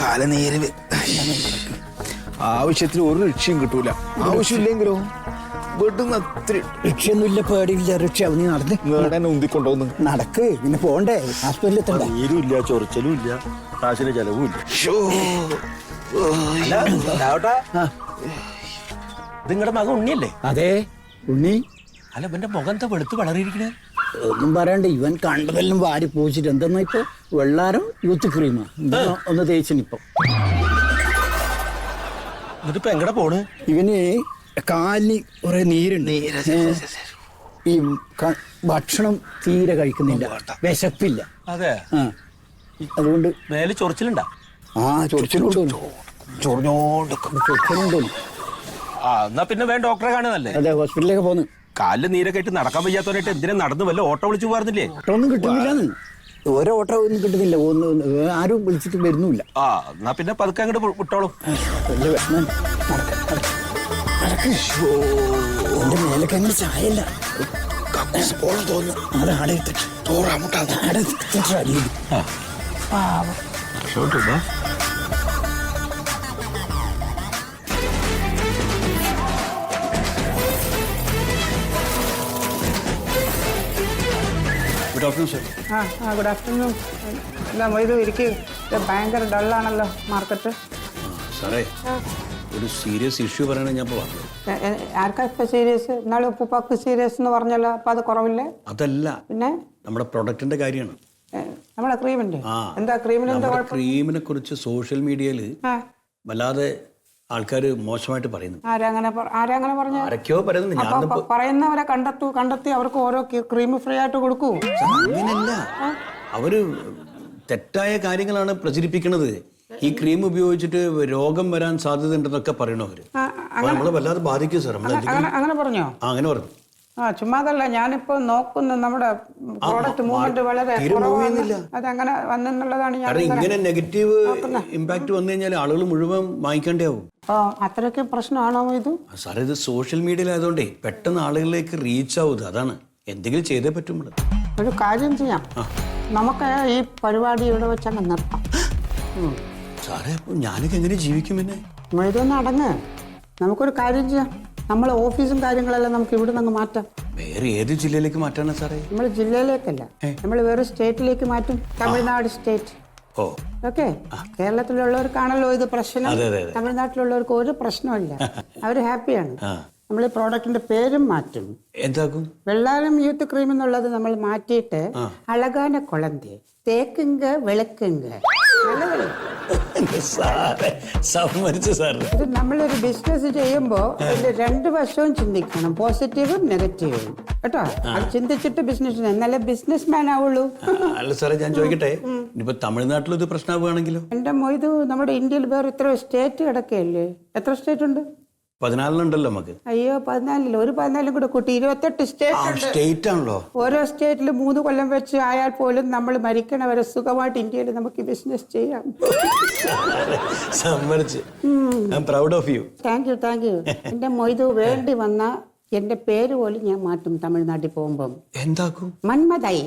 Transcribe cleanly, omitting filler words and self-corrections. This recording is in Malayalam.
കാലനേരവ് ആവശ്യത്തിന് ഒരു രക്ഷയും കിട്ടൂല. ആവശ്യമില്ലെങ്കിലോ വീട്ടിന്ന് അത്ര രക്ഷയൊന്നുമില്ല, പേടിയില്ല. രക്ഷ നീ നടന്ന് വേടനെ ഉന്തിക്കൊണ്ടോന്ന് നടക്ക്. പിന്നെ പോണ്ടേ ഹോസ്പിറ്റലിൽ എത്തണ്ട. നീരും ഇല്ല, ചൊറിച്ചലും ഇല്ല, കാശിന് ചെലവും ഇല്ല. ഇത് നിങ്ങളുടെ മകൻ ഉണ്ണിയല്ലേ? അതെ ഉണ്ണി. അല്ല, ഇവന്റെ മുഖം എന്താ വെളുത്ത് വളറിയിരിക്കണേ? ഒന്നും പറയണ്ട, ഇവൻ കണ്ടതെല്ലാം വാരി പോയിച്ചിട്ട് എന്തെന്നാ ഇപ്പൊ വെള്ളാരം യൂത്ത് ക്രീമാ ഒന്ന് തേച്ചിനിപ്പം. എന്നിട്ടിപ്പോ എങ്ങടെ പോണ്? ഇവന് കാലിന് കുറെ നീരുണ്ട്. ഈ ഭക്ഷണം തീരെ കഴിക്കുന്നില്ല, വിശപ്പില്ല. അതെ, അതുകൊണ്ട് മേലെ ചൊറിച്ചിലുണ്ടാ? ചൊറിച്ചിലുണ്ടോ? ചൊറിച്ചിലുണ്ടോ? എന്നാ പിന്നെ വേണ്ട ഡോക്ടറെ കാണുന്നല്ലേ? അതെ, ഹോസ്പിറ്റലിലേക്ക് പോന്ന്. കാലില് നീരൊക്കെ ആയിട്ട് നടക്കാൻ വയ്യാത്തവരായിട്ട് എന്തിനാ നടന്നു? വല്ല ഓട്ടോ വിളിച്ചു പോകാറില്ലേ? ഓട്ടോ ഒന്നും കിട്ടുന്നില്ലാന്ന്. ഓരോ ഓട്ടോ ഒന്നും കിട്ടുന്നില്ല, ആരും വിളിച്ചിട്ട് വരുന്നില്ല. എന്നാ പിന്നെ പതുക്കെ അങ്ങോട്ട് വിട്ടോളൂ. വലിയ വിഷമം. എന്റെ മേലൊക്കെ അങ്ങനെ ചായല്ല തോന്നുന്നു. അതാടെ good afternoon sir. Good afternoon. എന്താ മൊയ്തു ഇരിക്കും? ഭയങ്കര ഡള്ളാണല്ലോ മാർക്കറ്റ്. സാറേ, ഒരു സീരിയസ് ഇഷ്യൂ പറയണേ ഞാൻ പറഞ്ഞു. ആർക്കാ ഇപ്പൊ സീരിയസ്? എന്നാലും ഉപ്പുപ്പാക്ക് സീരിയസ് എന്ന് പറഞ്ഞല്ലോ, അപ്പൊ അത് കുറവില്ലേ? അതല്ല, പിന്നെ നമ്മുടെ പ്രൊഡക്റ്റിന്റെ കാര്യമാണ്. നമ്മളെ ക്രീമിന്റെ എന്താ? ക്രീമിന് എന്താ കുഴപ്പം? ക്രീമിനെ കുറിച്ച് സോഷ്യൽ മീഡിയയിൽ വല്ലാതെ ആൾക്കാർ മോശമായിട്ട് പറയുന്നു. ആരങ്ങനെ പറഞ്ഞു? ആരൊക്കെയോ പറയുന്നു. ഞാൻ പറയുന്നവരെ കണ്ടെത്തി അവർക്ക് ഓരോ ക്രീം ഫ്രീ ആയിട്ട് കൊടുക്കൂ. അങ്ങനെയല്ല, അവര് തെറ്റായ കാര്യങ്ങളാണ് പ്രചരിപ്പിക്കുന്നത്. ഈ ക്രീം ഉപയോഗിച്ചിട്ട് രോഗം വരാൻ സാധ്യത ഉണ്ടെന്നൊക്കെ പറയണു അവര്. നമ്മളെ വല്ലാതെ ബാധിക്കും സാർ. അങ്ങനെ പറഞ്ഞോ? അങ്ങനെ പറഞ്ഞു. ചുമ്മാതല്ല, ഞാനിപ്പോ നോക്കുന്നു നമ്മുടെ പ്രോഡക്റ്റ് മൂവ്മെന്റ് വളരെ അതങ്ങനെ വന്നെന്നുള്ളതാണ് ഞാൻ. ഇങ്ങനെ നെഗറ്റീവ് ഇമ്പാക്ട് വന്നു കഴിഞ്ഞാൽ ആളുകൾ മുഴുവൻ വാങ്ങിക്കേണ്ടിയാവും. അത്രയ്ക്ക് പ്രശ്നമാണോ ഇത്? സാറേ, ഇത് സോഷ്യൽ മീഡിയയിലായതുകൊണ്ടേ പെട്ടെന്ന് ആളുകളിലേക്ക് റീച്ച് ആവുന്നത്. അതാണ്, എന്തെങ്കിലും ചെയ്തേ പറ്റും. ഒരു കാര്യം ചെയ്യാം, നമുക്ക് ഈ പരിപാടി ഇവിടെ വെച്ചങ്ങ് നിർത്താം. സാറേ, അപ്പൊ ഞാനൊക്കെ എങ്ങനെ ജീവിക്കും? പിന്നെ ഇതൊന്ന് അടങ്ങ്. നമുക്കൊരു കാര്യം ചെയ്യാം, നമ്മളെ ഓഫീസും കാര്യങ്ങളെല്ലാം നമുക്ക് ഇവിടെ നിന്ന് മാറ്റാം. വേറെ ഏത് ജില്ലയിലേക്ക് മാറ്റാനാ സാറേ? നമ്മൾ ജില്ലയിലേക്കല്ല, നമ്മൾ വേറെ സ്റ്റേറ്റിലേക്ക് മാറ്റും. തമിഴ്നാട് സ്റ്റേറ്റ്. ഓക്കെ, കേരളത്തിലുള്ളവർക്കാണല്ലോ ഇത് പ്രശ്നം. തമിഴ്നാട്ടിലുള്ളവർക്ക് ഒരു പ്രശ്നമില്ല, അവർ ഹാപ്പിയാണ്. നമ്മൾ ഈ പ്രോഡക്റ്റിന്റെ പേരും മാറ്റും. എന്താക്കും? വെള്ളാരം യൂത്ത് ക്രീം എന്നുള്ളത് നമ്മൾ മാറ്റിയിട്ട് അഴകാന കുളന്തി തേക്കുങ്ക വെളുക്കുങ്ക. ഇത് നമ്മളൊരു ബിസിനസ് ചെയ്യുമ്പോ അതിന്റെ രണ്ട് വശവും ചിന്തിക്കണം, പോസിറ്റീവും നെഗറ്റീവും കേട്ടോ. അത് ചിന്തിച്ചിട്ട് ബിസിനസ്, എന്നാലേ ബിസിനസ് മാൻ ആവുള്ളൂ. അല്ല സാറേ, ഞാൻ ചോദിക്കട്ടെ, ഇനിയിപ്പോ തമിഴ്നാട്ടിൽ ഇത് പ്രശ്നമാവുകയാണെങ്കിലോ? എന്റെ മൊയ്തു, നമ്മുടെ ഇന്ത്യയിൽ വേറെ ഇത്ര സ്റ്റേറ്റ് കിടക്കല്ലേ? എത്ര സ്റ്റേറ്റ് ഉണ്ട്? 14 ഉണ്ടല്ലോ നമുക്ക്. അയ്യോ, 14 ഒരു 14 കൂടെ കൂട്ടി 28 സ്റ്റേറ്റ് ആണല്ലോ. ഓരോ സ്റ്റേറ്റിൽ 3 കൊല്ലം വെച്ച് ആയാൽ പോലും നമ്മൾ മരിക്കണവരെ സുഖമായിട്ട് ഇന്ത്യയിൽ നമുക്ക് ബിസിനസ് ചെയ്യാം. Thank you. എന്റെ മൊയ്തു, വേണ്ടി വന്ന എന്റെ പേര് പോലും ഞാൻ മാറ്റും തമിഴ്നാട്ടിൽ പോകുമ്പം. എന്താക്കും? മന്മതായി.